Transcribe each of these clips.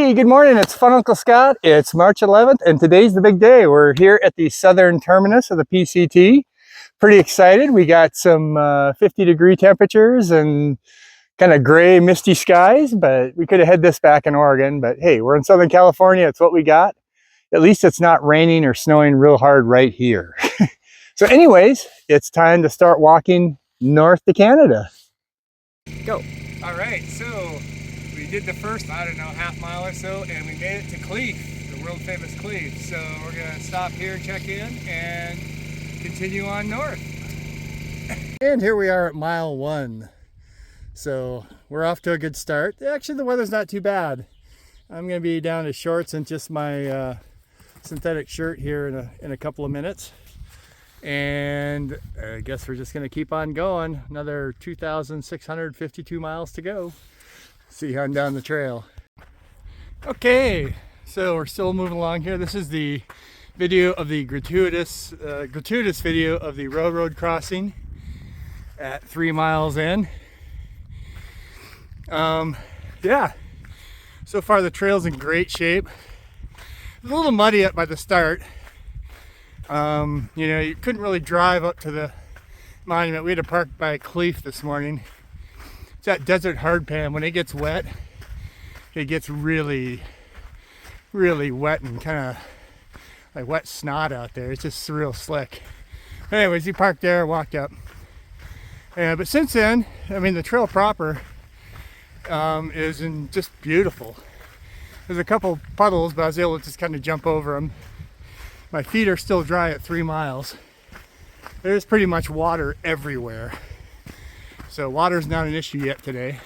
Hey, good morning. It's Fun Uncle Scott. It's March 11th, and today's the big day. We're here at the southern terminus of the PCT. Pretty excited. We got some 50-degree temperatures and kind of gray, misty skies, but we could have had this back in Oregon. But hey, we're in Southern California. It's what we got. At least it's not raining or snowing real hard right here. So anyways, it's time to start walking north to Canada. Go. All right, so we did the first, I don't know, half mile or so, and we made it to Cleef, the world famous Cleef. So we're gonna stop here, check in, and continue on north. And here we are at mile 1. So we're off to a good start. Actually, the weather's not too bad. I'm gonna be down to shorts and just my synthetic shirt here in a couple of minutes. And I guess we're just gonna keep on going. Another 2,652 miles to go. See on down the trail. Okay, so we're still moving along here. This is the video of the gratuitous video of the railroad crossing at 3 miles in. Yeah, so far the trail's in great shape. It's a little muddy up by the start. You know, you couldn't really drive up to the monument. We had to park by Cleef this morning. It's that desert hardpan. When it gets wet, it gets really, really wet and kind of like wet snot out there. It's just real slick. Anyways, he parked there, walked up. But since then, I mean, the trail proper is just beautiful. There's a couple puddles, but I was able to just kind of jump over them. My feet are still dry at 3 miles. There's pretty much water everywhere. So water's not an issue yet today.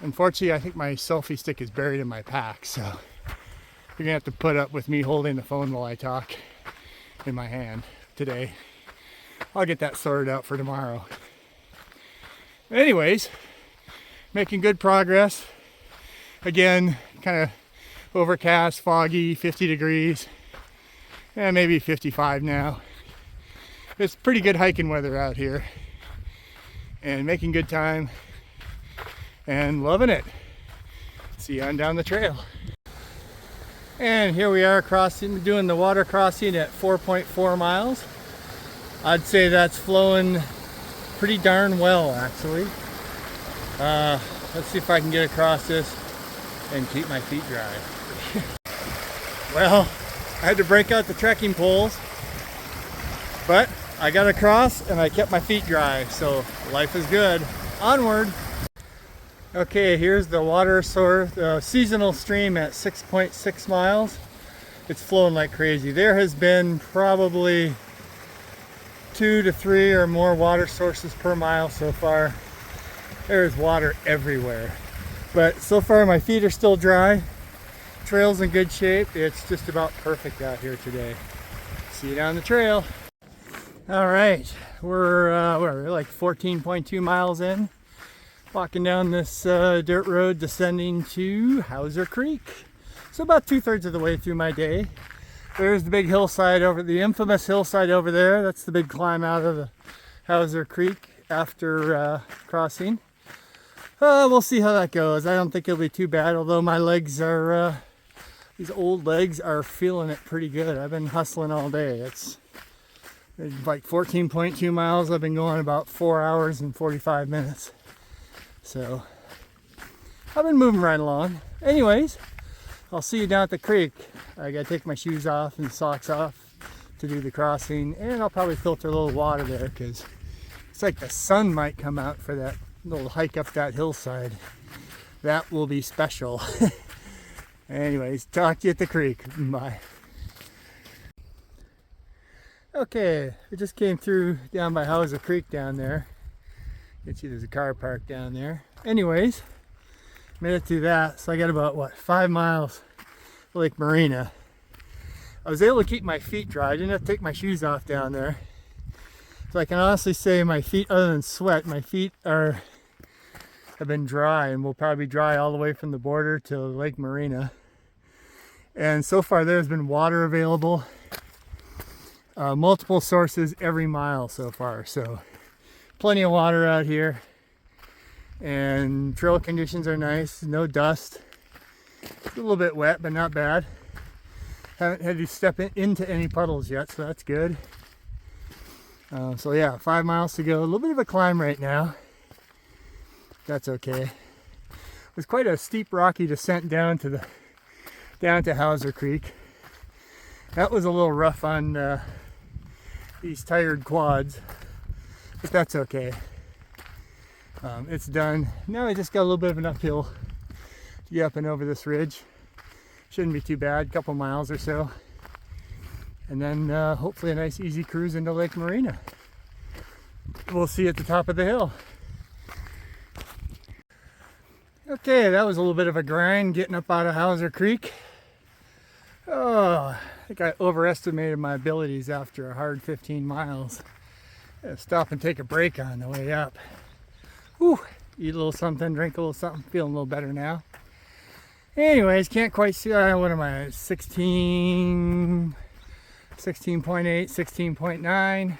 Unfortunately, I think my selfie stick is buried in my pack, so you're gonna have to put up with me holding the phone while I talk in my hand today. I'll get that sorted out for tomorrow. Anyways, making good progress. Again, kind of overcast, foggy, 50 degrees. Yeah, maybe 55 now. It's pretty good hiking weather out here. And making good time. And loving it. See you on down the trail. And here we are crossing, doing the water crossing at 4.4 miles. I'd say that's flowing pretty darn well, actually. Let's see if I can get across this and keep my feet dry. Well, I had to break out the trekking poles, but I got across and I kept my feet dry, so life is good. Onward. Okay, here's the water source, seasonal stream at 6.6 miles. It's flowing like crazy. There has been probably 2 to 3 or more water sources per mile so far. There's water everywhere. But so far my feet are still dry. Trail's in good shape. It's just about perfect out here today. See you down the trail. All right, we're like 14.2 miles in. Walking down this dirt road descending to Hauser Creek. So about 2/3 of the way through my day. There's the big hillside over, the infamous hillside over there. That's the big climb out of the Hauser Creek after crossing. We'll see how that goes. I don't think it'll be too bad, although my legs are, these old legs are feeling it pretty good. I've been hustling all day. It's like 14.2 miles. I've been going about 4 hours and 45 minutes. So I've been moving right along. Anyways, I'll see you down at the creek. I gotta take my shoes off and socks off to do the crossing, and I'll probably filter a little water there because it's like the sun might come out for that little hike up that hillside. That will be special. Anyways, talk to you at the creek. Bye. Okay, we just came through down by Hauser Creek down there. You can see there's a car parked down there. Anyways, made it through that. So I got about, what, 5 miles to Lake Marina. I was able to keep my feet dry. I didn't have to take my shoes off down there. So I can honestly say my feet, other than sweat, my feet have been dry and will probably be dry all the way from the border to Lake Marina. And so far there's been water available. Multiple sources every mile so far. So plenty of water out here. And trail conditions are nice, no dust. It's a little bit wet, but not bad. Haven't had to step into any puddles yet, so that's good. So yeah, 5 miles to go. A little bit of a climb right now. That's okay. It was quite a steep, rocky descent down to Hauser Creek. That was a little rough on these tired quads, but that's okay. It's done. Now I just got a little bit of an uphill to get up and over this ridge. Shouldn't be too bad, a couple miles or so. And then hopefully a nice easy cruise into Lake Marina. We'll see at the top of the hill. Okay, that was a little bit of a grind getting up out of Hauser Creek. Oh, I think I overestimated my abilities after a hard 15 miles. Gotta stop and take a break on the way up. Whew, eat a little something, drink a little something, feeling a little better now. Anyways, can't quite see, what am I, 16.8, 16.9.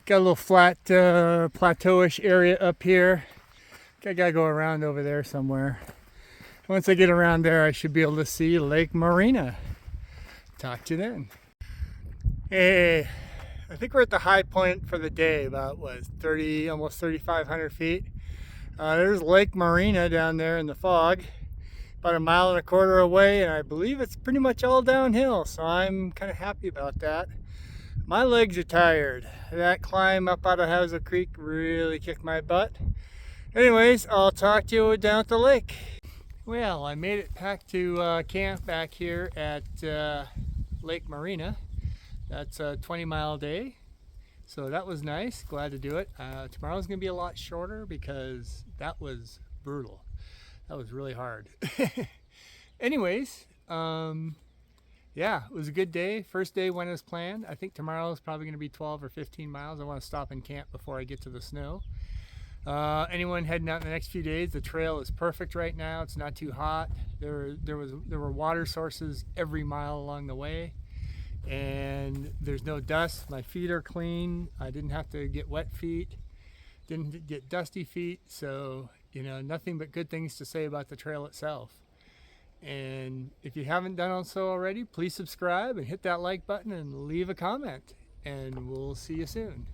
Got a little flat plateauish area up here. I gotta go around over there somewhere. Once I get around there, I should be able to see Lake Marina. Talk to you then. Hey, I think we're at the high point for the day, about what, 30, almost 3,500 feet. There's Lake Marina down there in the fog. About 1.25 miles away, and I believe it's pretty much all downhill, so I'm kind of happy about that. My legs are tired. That climb up out of Hauser Creek really kicked my butt. Anyways, I'll talk to you down at the lake. Well, I made it back to camp back here at Lake Marina. That's a 20-mile day, so that was nice. Glad to do it. Tomorrow's gonna be a lot shorter because that was brutal. That was really hard. Anyways, yeah, it was a good day. First day went as planned. I think tomorrow is probably going to be 12 or 15 miles. I want to stop and camp before I get to the snow. Anyone heading out in the next few days, the trail is perfect right now. It's not too hot. There were water sources every mile along the way, and there's no dust. My feet are clean. I didn't have to get wet feet. Didn't get dusty feet. So, you know, nothing but good things to say about the trail itself. And if you haven't done so already, please subscribe and hit that like button and leave a comment. And we'll see you soon.